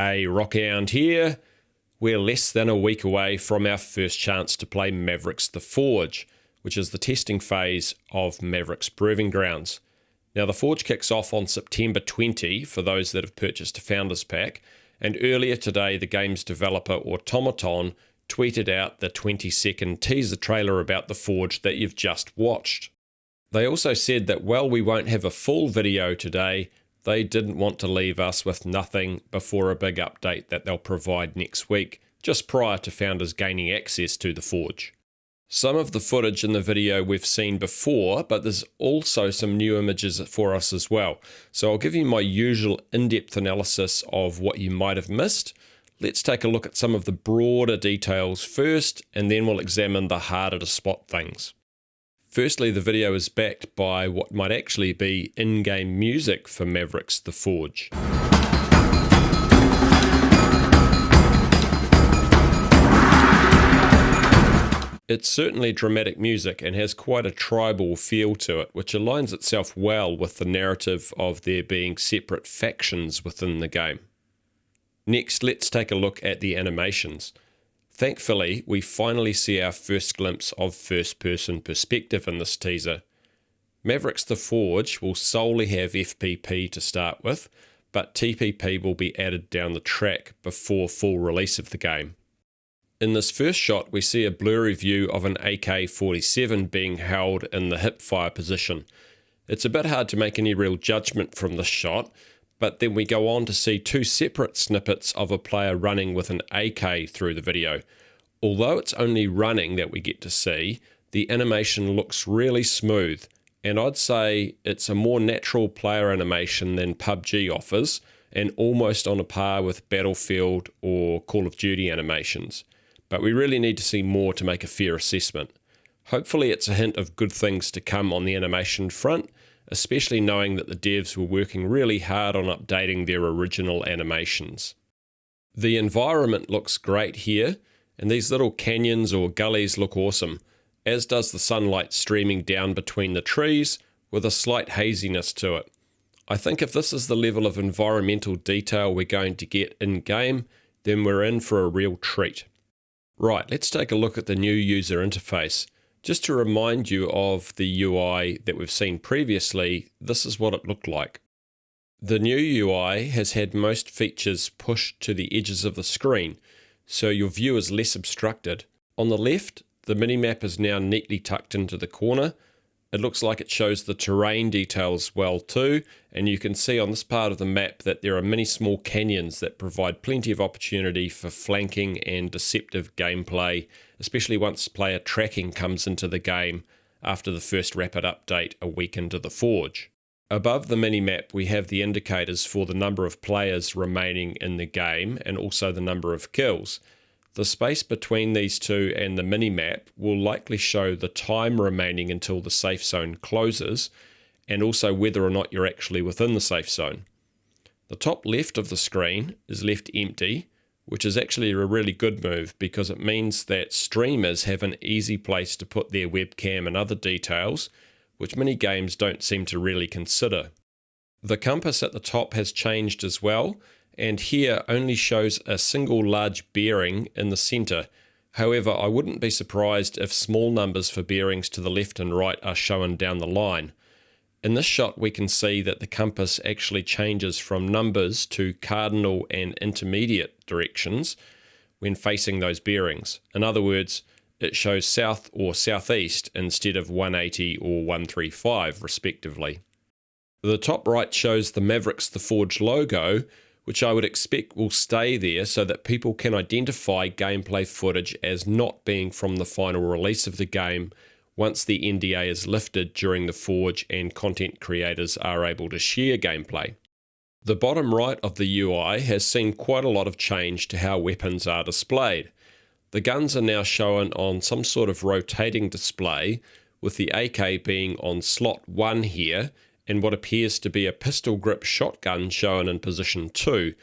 Hey, Rockhound here. We're less than a week away from our first chance to play Mavericks The Forge, which is the testing phase of Mavericks Proving Grounds. Now, the Forge kicks off on September 20 for those that have purchased a Founders Pack, and earlier today the game's developer Automaton tweeted out the 20-second teaser trailer about the Forge that you've just watched. They also said that while we won't have a full video today, they didn't want to leave us with nothing before a big update that they'll provide next week, just prior to Founders gaining access to the Forge. Some of the footage in the video we've seen before, but there's also some new images for us as well. So I'll give you my usual in-depth analysis of what you might have missed. Let's take a look at some of the broader details first, and then we'll examine the harder to spot things. Firstly, the video is backed by what might actually be in-game music for Mavericks The Forge. It's certainly dramatic music and has quite a tribal feel to it, which aligns itself well with the narrative of there being separate factions within the game. Next, let's take a look at the animations. Thankfully, we finally see our first glimpse of first-person perspective in this teaser. Mavericks The Forge will solely have FPP to start with, but TPP will be added down the track before full release of the game. In this first shot, we see a blurry view of an AK-47 being held in the hip-fire position. It's a bit hard to make any real judgment from this shot, but then we go on to see two separate snippets of a player running with an AK through the video. Although it's only running that we get to see, the animation looks really smooth, and I'd say it's a more natural player animation than PUBG offers, and almost on a par with Battlefield or Call of Duty animations. But we really need to see more to make a fair assessment. Hopefully it's a hint of good things to come on the animation front, especially knowing that the devs were working really hard on updating their original animations. The environment looks great here, and these little canyons or gullies look awesome, as does the sunlight streaming down between the trees with a slight haziness to it. I think if this is the level of environmental detail we're going to get in-game, then we're in for a real treat. Right, let's take a look at the new user interface. Just to remind you of the UI that we've seen previously, this is what it looked like. The new UI has had most features pushed to the edges of the screen, so your view is less obstructed. On the left, the minimap is now neatly tucked into the corner. It looks like it shows the terrain details well too, and you can see on this part of the map that there are many small canyons that provide plenty of opportunity for flanking and deceptive gameplay, especially once player tracking comes into the game after the first rapid update a week into the Forge. Above the minimap we have the indicators for the number of players remaining in the game and also the number of kills. The space between these two and the minimap will likely show the time remaining until the safe zone closes, and also whether or not you're actually within the safe zone. The top left of the screen is left empty, which is actually a really good move because it means that streamers have an easy place to put their webcam and other details, which many games don't seem to really consider. The compass at the top has changed as well, and here only shows a single large bearing in the center. However, I wouldn't be surprised if small numbers for bearings to the left and right are shown down the line. In this shot we can see that the compass actually changes from numbers to cardinal and intermediate directions when facing those bearings. In other words, it shows south or southeast instead of 180 or 135 respectively. The top right shows the Mavericks The Forge logo, which I would expect will stay there so that people can identify gameplay footage as not being from the final release of the game once the NDA is lifted during the Forge and content creators are able to share gameplay. The bottom right of the UI has seen quite a lot of change to how weapons are displayed. The guns are now shown on some sort of rotating display, with the AK being on slot 1 here, and what appears to be a pistol grip shotgun shown in position 2.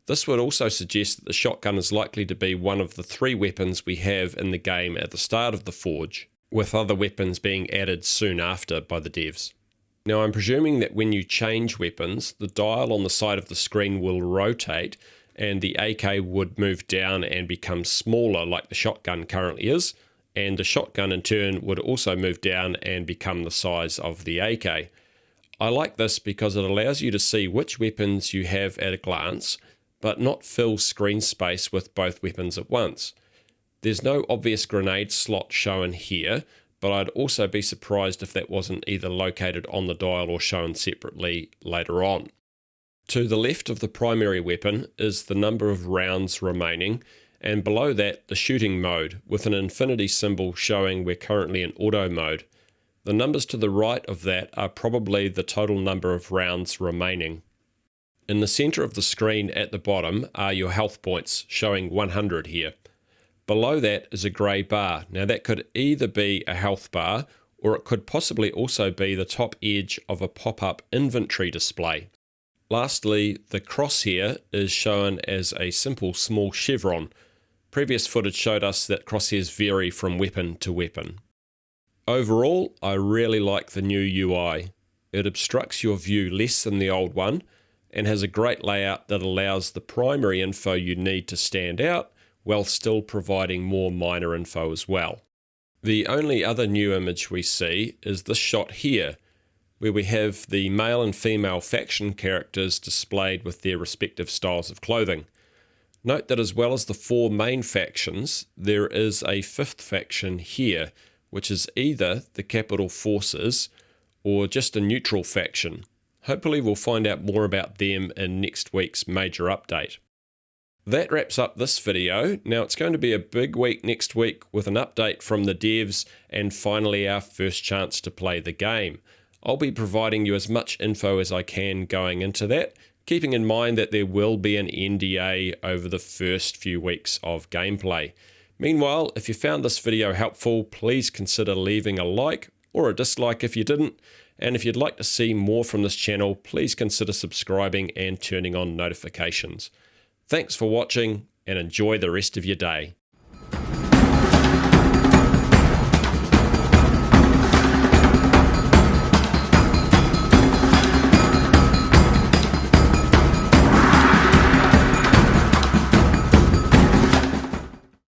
This would also suggest that the shotgun is likely to be one of the 3 weapons we have in the game at the start of the Forge, with other weapons being added soon after by the devs. Now I'm presuming that when you change weapons, the dial on the side of the screen will rotate, and the AK would move down and become smaller like the shotgun currently is, and the shotgun in turn would also move down and become the size of the AK. I like this because it allows you to see which weapons you have at a glance, but not fill screen space with both weapons at once. There's no obvious grenade slot shown here, but I'd also be surprised if that wasn't either located on the dial or shown separately later on. To the left of the primary weapon is the number of rounds remaining, and below that the shooting mode, with an infinity symbol showing we're currently in auto mode. The numbers to the right of that are probably the total number of rounds remaining. In the center of the screen at the bottom are your health points, showing 100 here. Below that is a grey bar. Now that could either be a health bar, or it could possibly also be the top edge of a pop-up inventory display. Lastly, the crosshair is shown as a simple small chevron. Previous footage showed us that crosshairs vary from weapon to weapon. Overall, I really like the new UI. It obstructs your view less than the old one, and has a great layout that allows the primary info you need to stand out, while still providing more minor info as well. The only other new image we see is this shot here, where we have the male and female faction characters displayed with their respective styles of clothing. Note that as well as the 4 main factions, there is a 5th faction here, which is either the Capital Forces or just a neutral faction. Hopefully we'll find out more about them in next week's major update. That wraps up this video. Now it's going to be a big week next week with an update from the devs and finally our first chance to play the game. I'll be providing you as much info as I can going into that, keeping in mind that there will be an NDA over the first few weeks of gameplay. Meanwhile, if you found this video helpful, please consider leaving a like or a dislike if you didn't. And if you'd like to see more from this channel, please consider subscribing and turning on notifications. Thanks for watching and enjoy the rest of your day.